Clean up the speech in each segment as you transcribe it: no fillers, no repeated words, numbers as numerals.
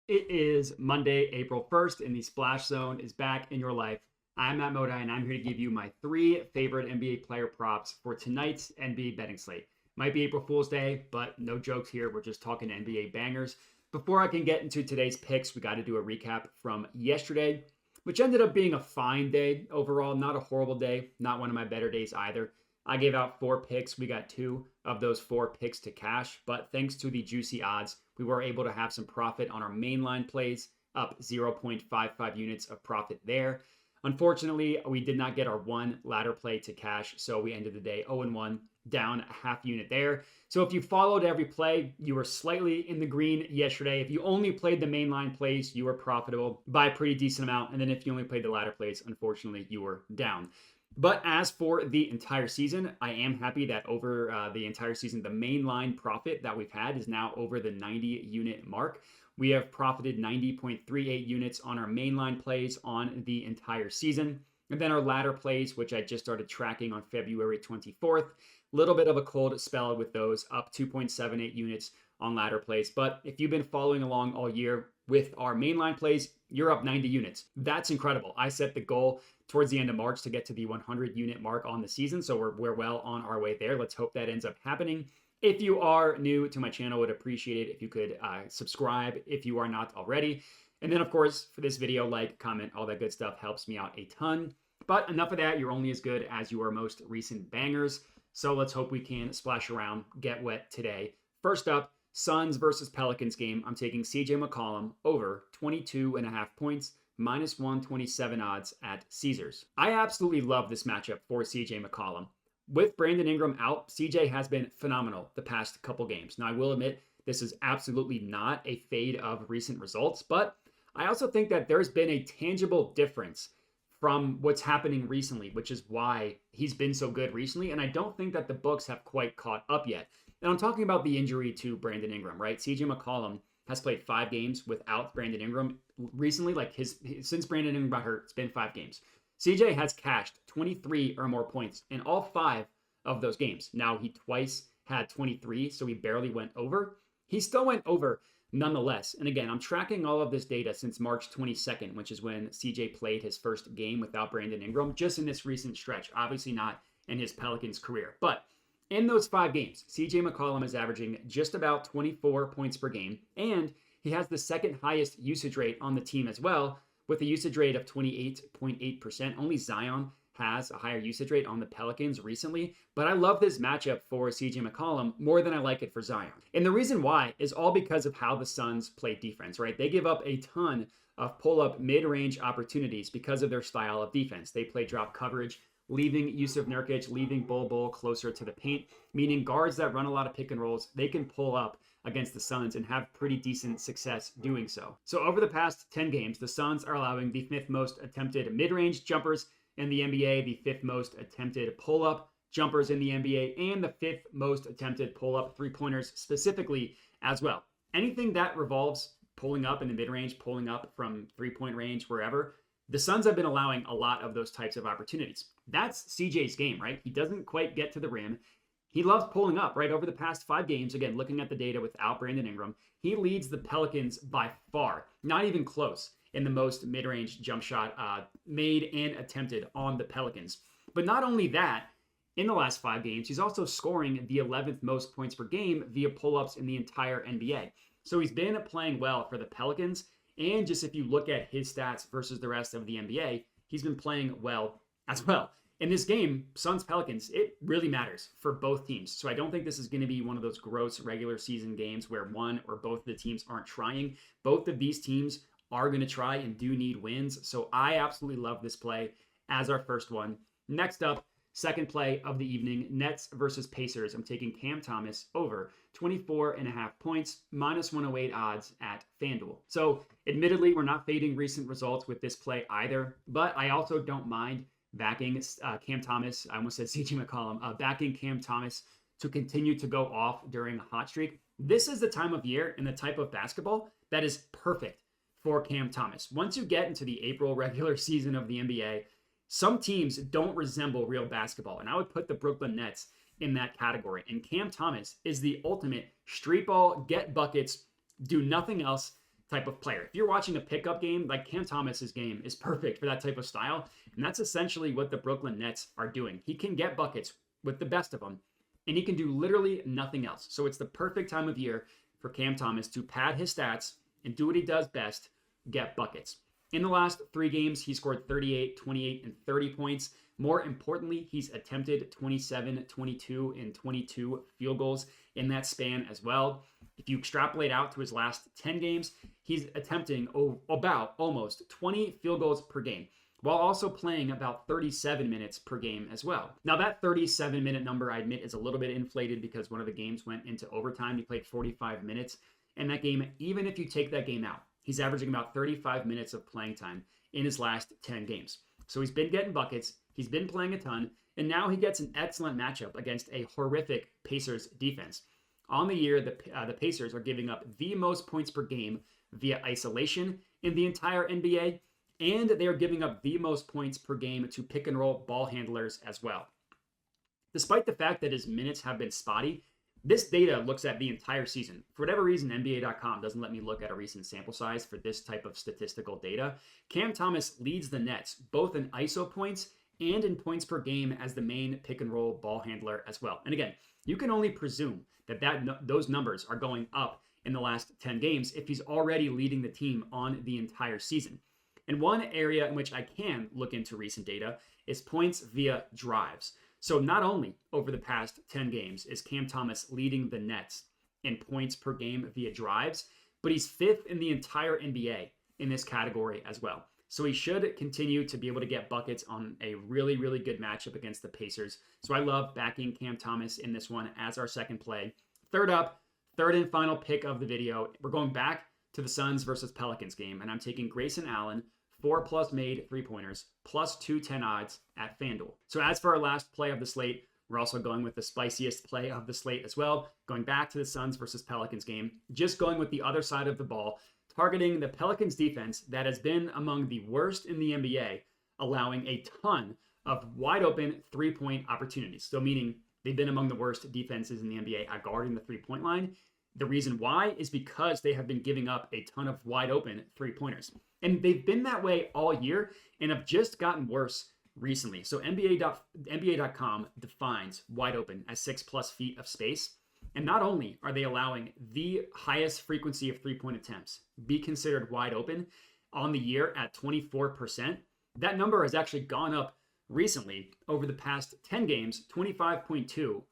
It is Monday, April 1st, and the Splash Zone is back in your life. I'm Matt Modi, and I'm here to give you my three favorite NBA player props for tonight's NBA betting slate. Might be April Fool's Day, but no jokes here. We're just talking NBA bangers. Before I can get into today's picks, we got to do a recap from yesterday, which ended up being a fine day overall. Not a horrible day, not one of my better days either. I gave out four picks. We got two of those four picks to cash, but thanks to the juicy odds, we were able to have some profit on our mainline plays, up 0.55 units of profit there. Unfortunately, we did not get our one ladder play to cash, so we ended the day 0-1, down a half unit there. So if you followed every play, you were slightly in the green yesterday. If you only played the mainline plays, you were profitable by a pretty decent amount. And then if you only played the ladder plays, unfortunately, you were down. But as for the entire season, I am happy that over the entire season, the mainline profit that we've had is now over the 90 unit mark. We have profited 90.38 units on our mainline plays on the entire season. And then our ladder plays, which I just started tracking on February 24th, little bit of a cold spell with those, up 2.78 units on ladder plays. But if you've been following along all year with our mainline plays, you're up 90 units. That's incredible. I set the goal towards the end of March to get to the 100 unit mark on the season. So we're well on our way there. Let's hope that ends up happening. If you are new to my channel, I would appreciate it if you could subscribe if you are not already. And then, of course, for this video, like, comment, all that good stuff helps me out a ton. But enough of that. You're only as good as your most recent bangers. So let's hope we can splash around, get wet today. First up, Suns versus Pelicans game. I'm taking CJ McCollum over 22.5 points, minus 127 odds at Caesars. I absolutely love this matchup for CJ McCollum. With Brandon Ingram out, CJ has been phenomenal the past couple games. Now, I will admit, this is absolutely not a fade of recent results, but I also think that there's been a tangible difference from what's happening recently, which is why he's been so good recently. And I don't think that the books have quite caught up yet. And I'm talking about the injury to Brandon Ingram, right? CJ McCollum has played 5 games without Brandon Ingram recently. Like since Brandon Ingram got hurt, it's been 5 games. CJ has cashed 23 or more points in all 5 of those games. Now, he twice had 23, so he barely went over. He still went over nonetheless. And again, I'm tracking all of this data since March 22nd, which is when CJ played his first game without Brandon Ingram, just in this recent stretch. Obviously not in his Pelicans career. But in those 5 games, CJ McCollum is averaging just about 24 points per game, and he has the second highest usage rate on the team as well, with a usage rate of 28.8%. Only Zion has a higher usage rate on the Pelicans recently, but I love this matchup for CJ McCollum more than I like it for Zion. And the reason why is all because of how the Suns play defense, right? They give up a ton of pull-up mid-range opportunities because of their style of defense. They play drop coverage, leaving Yusuf Nurkic, leaving Bol closer to the paint, meaning guards that run a lot of pick and rolls, they can pull up against the Suns and have pretty decent success doing so. So over the past 10 games, the Suns are allowing the 5th most attempted mid-range jumpers in the NBA, the 5th most attempted pull-up jumpers in the NBA, and the 5th most attempted pull-up three-pointers specifically as well. Anything that revolves pulling up in the mid-range, pulling up from three-point range, wherever, the Suns have been allowing a lot of those types of opportunities. That's CJ's game, right? He doesn't quite get to the rim. He loves pulling up, right? Over the past 5 games, again, looking at the data without Brandon Ingram, he leads the Pelicans by far, not even close, in the most mid-range jump shot made and attempted on the Pelicans. But not only that, in the last 5 games, he's also scoring the 11th most points per game via pull-ups in the entire NBA. So he's been playing well for the Pelicans. And just if you look at his stats versus the rest of the NBA, he's been playing well as well. In this game, Suns-Pelicans, it really matters for both teams. So I don't think this is going to be one of those gross regular season games where one or both of the teams aren't trying. Both of these teams are going to try and do need wins. So I absolutely love this play as our first one. Next up, second play of the evening, Nets versus Pacers. I'm taking Cam Thomas over 24.5 points, minus 108 odds at FanDuel. So admittedly, we're not fading recent results with this play either, but I also don't mind backing Cam Thomas. I almost said CJ McCollum, backing Cam Thomas to continue to go off during a hot streak. This is the time of year and the type of basketball that is perfect for Cam Thomas. Once you get into the April regular season of the NBA, some teams don't resemble real basketball, and I would put the Brooklyn Nets in that category. And Cam Thomas is the ultimate street ball, get buckets, do nothing else type of player. If you're watching a pickup game, like Cam Thomas's game is perfect for that type of style. And that's essentially what the Brooklyn Nets are doing. He can get buckets with the best of them, and he can do literally nothing else. So it's the perfect time of year for Cam Thomas to pad his stats and do what he does best, get buckets. In the last 3 games, he scored 38, 28, and 30 points. More importantly, he's attempted 27, 22, and 22 field goals in that span as well. If you extrapolate out to his last 10 games, he's attempting about almost 20 field goals per game, while also playing about 37 minutes per game as well. Now, that 37-minute number, I admit, is a little bit inflated because one of the games went into overtime. He played 45 minutes in that game. Even if you take that game out, he's averaging about 35 minutes of playing time in his last 10 games. So he's been getting buckets, he's been playing a ton, and now he gets an excellent matchup against a horrific Pacers defense. On the year, the Pacers are giving up the most points per game via isolation in the entire NBA, and they are giving up the most points per game to pick and roll ball handlers as well. Despite the fact that his minutes have been spotty, this data looks at the entire season. For whatever reason, NBA.com doesn't let me look at a recent sample size for this type of statistical data. Cam Thomas leads the Nets both in ISO points and in points per game as the main pick and roll ball handler as well. And again, you can only presume that those numbers are going up in the last 10 games if he's already leading the team on the entire season. And one area in which I can look into recent data is points via drives. So not only over the past 10 games is Cam Thomas leading the Nets in points per game via drives, but he's 5th in the entire NBA in this category as well. So he should continue to be able to get buckets on a really, really good matchup against the Pacers. So I love backing Cam Thomas in this one as our second play. Third and final pick of the video. We're going back to the Suns versus Pelicans game, and I'm taking Grayson Allen, 4+ made 3-pointers, plus 210 odds at FanDuel. So as for our last play of the slate, we're also going with the spiciest play of the slate as well, going back to the Suns versus Pelicans game, just going with the other side of the ball, targeting the Pelicans defense that has been among the worst in the NBA, allowing a ton of wide open 3-point opportunities. So meaning they've been among the worst defenses in the NBA at guarding the 3-point line. The reason why is because they have been giving up a ton of wide open 3-pointers. And they've been that way all year and have just gotten worse recently. So NBA.com defines wide open as 6+ feet of space. And not only are they allowing the highest frequency of 3-point attempts be considered wide open on the year at 24%, that number has actually gone up recently over the past 10 games. 25.2%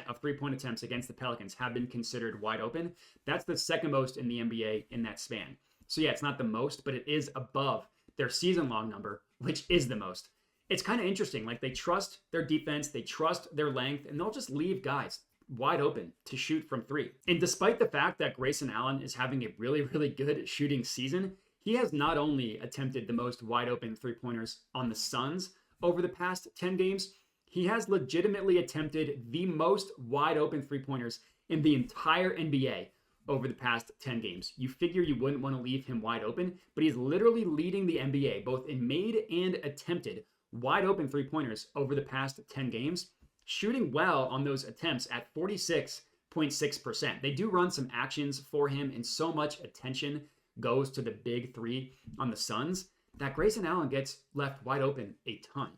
of 3-point attempts against the Pelicans have been considered wide open. That's the second most in the NBA in that span. So yeah, it's not the most, but it is above their season-long number, which is the most. It's kind of interesting. Like, they trust their defense, they trust their length, and they'll just leave guys wide open to shoot from 3. And despite the fact that Grayson Allen is having a really, really good shooting season, he has not only attempted the most wide open 3-pointers on the Suns over the past 10 games, he has legitimately attempted the most wide open 3-pointers in the entire NBA over the past 10 games. You figure you wouldn't want to leave him wide open, but he's literally leading the NBA both in made and attempted wide open 3-pointers over the past 10 games, shooting well on those attempts at 46.6%. They do run some actions for him, and so much attention goes to the big 3 on the Suns that Grayson Allen gets left wide open a ton.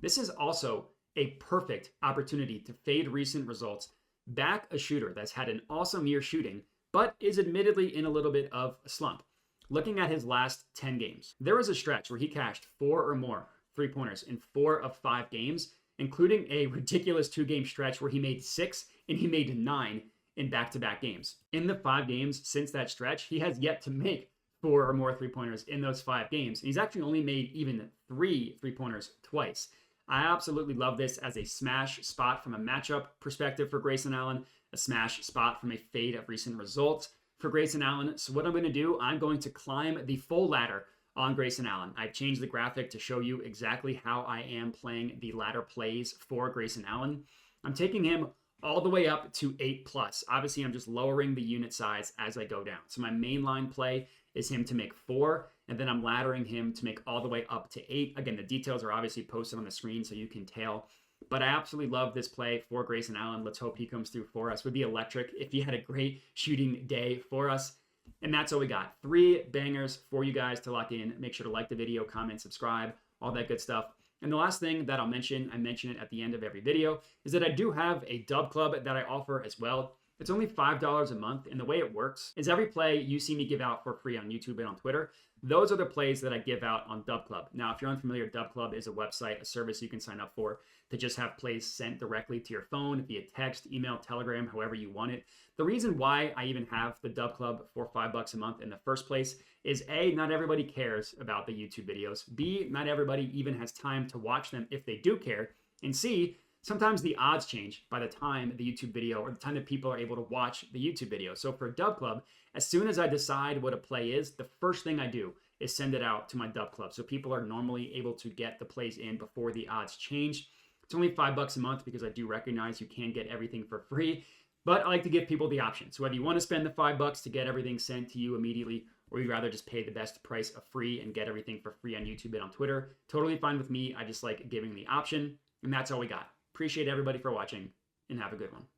This is also a perfect opportunity to fade recent results, back a shooter that's had an awesome year shooting, but is admittedly in a little bit of a slump. Looking at his last 10 games, there was a stretch where he cashed 4 or more 3-pointers in 4 of 5 games, including a ridiculous 2-game stretch where he made 6 and he made 9 in back-to-back games. In the 5 games since that stretch, he has yet to make 4 or more 3-pointers in those 5 games. And he's actually only made even 3 3-pointers twice. I absolutely love this as a smash spot from a matchup perspective for Grayson Allen, a smash spot from a fade of recent results for Grayson Allen. So what I'm going to do, I'm going to climb the full ladder on Grayson Allen. I've changed the graphic to show you exactly how I am playing the ladder plays for Grayson Allen. I'm taking him all the way up to 8+. Obviously, I'm just lowering the unit size as I go down. So my main line play is him to make 4, and then I'm laddering him to make all the way up to 8. Again, the details are obviously posted on the screen so you can tell. But I absolutely love this play for Grayson Allen. Let's hope he comes through for us. Would be electric if he had a great shooting day for us. And that's all we got. 3 bangers for you guys to lock in. Make sure to like the video, comment, subscribe, all that good stuff. And the last thing that I'll mention, I mention it at the end of every video, is that I do have a dub club that I offer as well. It's only $5 a month, and the way it works is every play you see me give out for free on YouTube and on Twitter, those are the plays that I give out on Dub Club. Now, if you're unfamiliar, Dub Club is a website, a service you can sign up for to just have plays sent directly to your phone via text, email, Telegram, however you want it. The reason why I even have the Dub Club for $5 a month in the first place is A, not everybody cares about the YouTube videos. B, not everybody even has time to watch them if they do care. And C, sometimes the odds change by the time the YouTube video or the time that people are able to watch the YouTube video. So for Dub Club, as soon as I decide what a play is, the first thing I do is send it out to my Dub Club. So people are normally able to get the plays in before the odds change. It's only $5 a month because I do recognize you can get everything for free, but I like to give people the option. So whether you want to spend the $5 to get everything sent to you immediately, or you'd rather just pay the best price of free and get everything for free on YouTube and on Twitter, totally fine with me. I just like giving the option, and that's all we got. Appreciate everybody for watching, and have a good one.